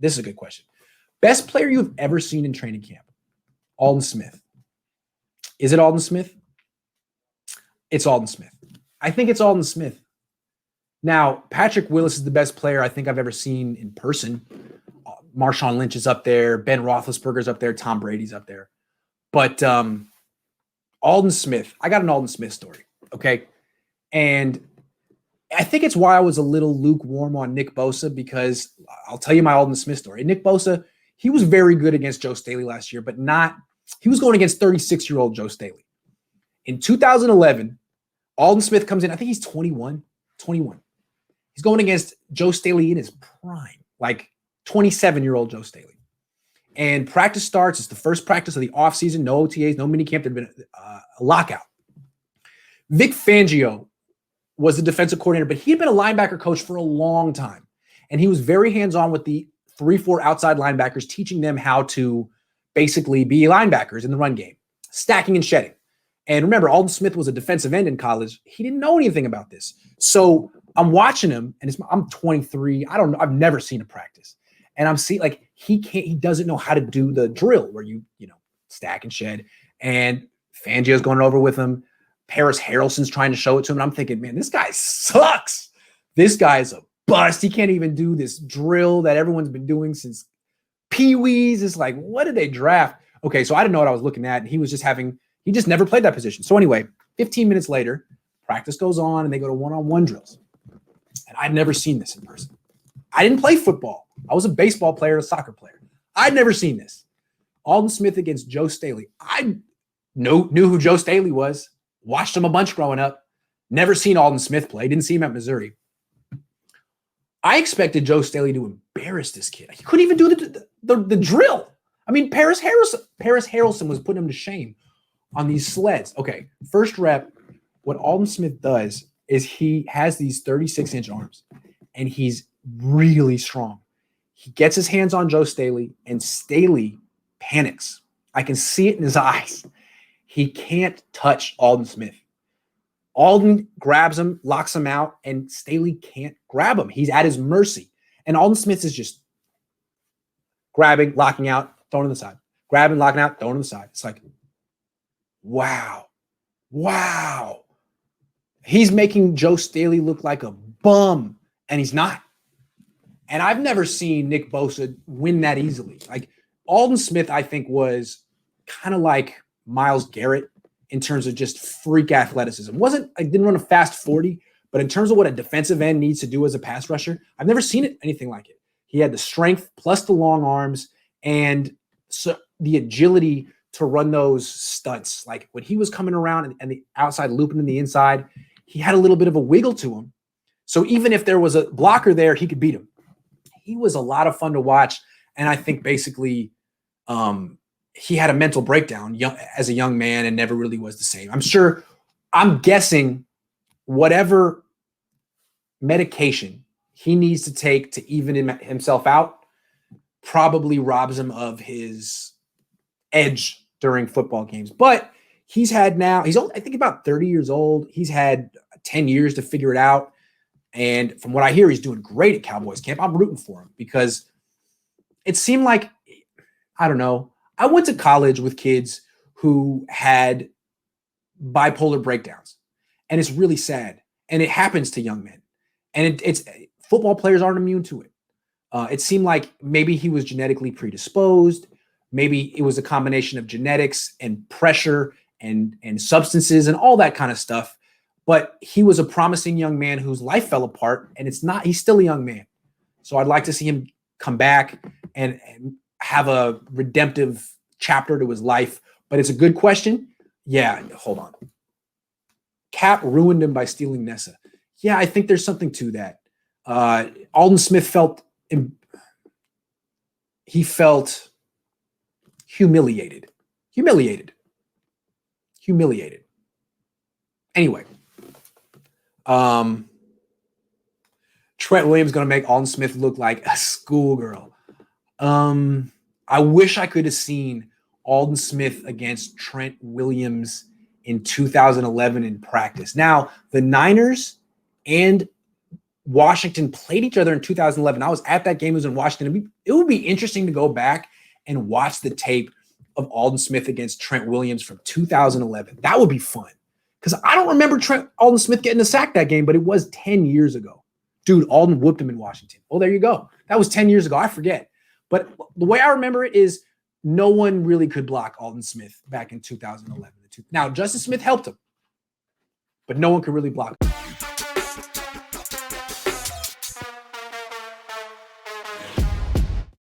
This is a good question. Best player you've ever seen in training camp? Aldon Smith. Is it Aldon Smith? It's Aldon Smith. I think it's Aldon Smith. Now, Patrick Willis is the best player I think I've ever seen in person. Marshawn Lynch is up there. Ben Roethlisberger's up there. Tom Brady's up there. But Aldon Smith, I got an Aldon Smith story, okay? And I think it's why I was a little lukewarm on Nick Bosa, because I'll tell you my Aldon Smith story. Nick Bosa, he was very good against Joe Staley last year, but he was going against 36-year-old Joe Staley. In 2011, Aldon Smith comes in. I think he's 21. He's going against Joe Staley in his prime, like 27-year-old Joe Staley. And practice starts. It's the first practice of the offseason. No OTAs, no minicamp. There'd been a lockout. Vic Fangio was the defensive coordinator, but he had been a linebacker coach for a long time. And he was very hands-on with the 3-4 outside linebackers, teaching them how to basically be linebackers in the run game, stacking and shedding. And remember, Aldon Smith was a defensive end in college. He didn't know anything about this. So I'm watching him, and I'm 23. I don't know. I've never seen a practice. And I'm seeing, like, he doesn't know how to do the drill where you stack and shed. And Fangio's going over with him. Paris Harrelson's trying to show it to him. And I'm thinking, man, this guy sucks. This guy's a bust. He can't even do this drill that everyone's been doing since Pee-wees. It's like, what did they draft? Okay, so I didn't know what I was looking at. And he just never played that position. So anyway, 15 minutes later, practice goes on and they go to one-on-one drills. And I'd never seen this in person. I didn't play football. I was a baseball player, a soccer player. I'd never seen this. Aldon Smith against Joe Staley. I knew who Joe Staley was. Watched him a bunch growing up. Never seen Aldon Smith play. Didn't see him at Missouri. I expected Joe Staley to embarrass this kid. He couldn't even do the drill. I mean, Paris Harrelson was putting him to shame on these sleds. Okay, first rep, what Aldon Smith does is he has these 36-inch arms, and he's really strong. He gets his hands on Joe Staley, and Staley panics. I can see it in his eyes. He can't touch Aldon Smith. Aldon grabs him, locks him out, and Staley can't grab him. He's at his mercy. And Aldon Smith is just grabbing, locking out, throwing to the side. Grabbing, locking out, throwing to the side. It's like, wow. He's making Joe Staley look like a bum, and he's not. And I've never seen Nick Bosa win that easily. Like, Aldon Smith, I think, was kind of like Myles Garrett in terms of just freak athleticism. Didn't run a fast 40, but in terms of what a defensive end needs to do as a pass rusher, I've never seen anything like it. He had the strength plus the long arms and so the agility to run those stunts. Like when he was coming around and the outside looping in the inside, he had a little bit of a wiggle to him. So even if there was a blocker there, he could beat him. He was a lot of fun to watch. And I think basically he had a mental breakdown as a young man and never really was the same. I'm guessing whatever medication he needs to take to even himself out probably robs him of his edge during football games. But he's only, I think, about 30 years old. He's had 10 years to figure it out. And from what I hear, he's doing great at Cowboys camp. I'm rooting for him because it seemed like, I don't know, I went to college with kids who had bipolar breakdowns, and it's really sad. And it happens to young men. And it's football players aren't immune to it. It seemed like maybe he was genetically predisposed. Maybe it was a combination of genetics and pressure and substances and all that kind of stuff. But he was a promising young man whose life fell apart, and he's still a young man. So I'd like to see him come back and have a redemptive chapter to his life. But it's a good question. Yeah, hold on. Cap ruined him by stealing Nessa. Yeah, I think there's something to that. Aldon Smith felt humiliated. Anyway, Trent Williams going to make Aldon Smith look like a schoolgirl. I wish I could have seen Aldon Smith against Trent Williams in 2011 in practice. Now, the Niners and Washington played each other in 2011. I was at that game. It was in Washington. It would be interesting to go back and watch the tape of Aldon Smith against Trent Williams from 2011. That would be fun. Because I don't remember Aldon Smith getting a sack that game, but it was 10 years ago. Dude, Aldon whooped him in Washington. Oh, there you go. That was 10 years ago. I forget. But the way I remember it is no one really could block Aldon Smith back in 2011. Now, Justice Smith helped him, but no one could really block him.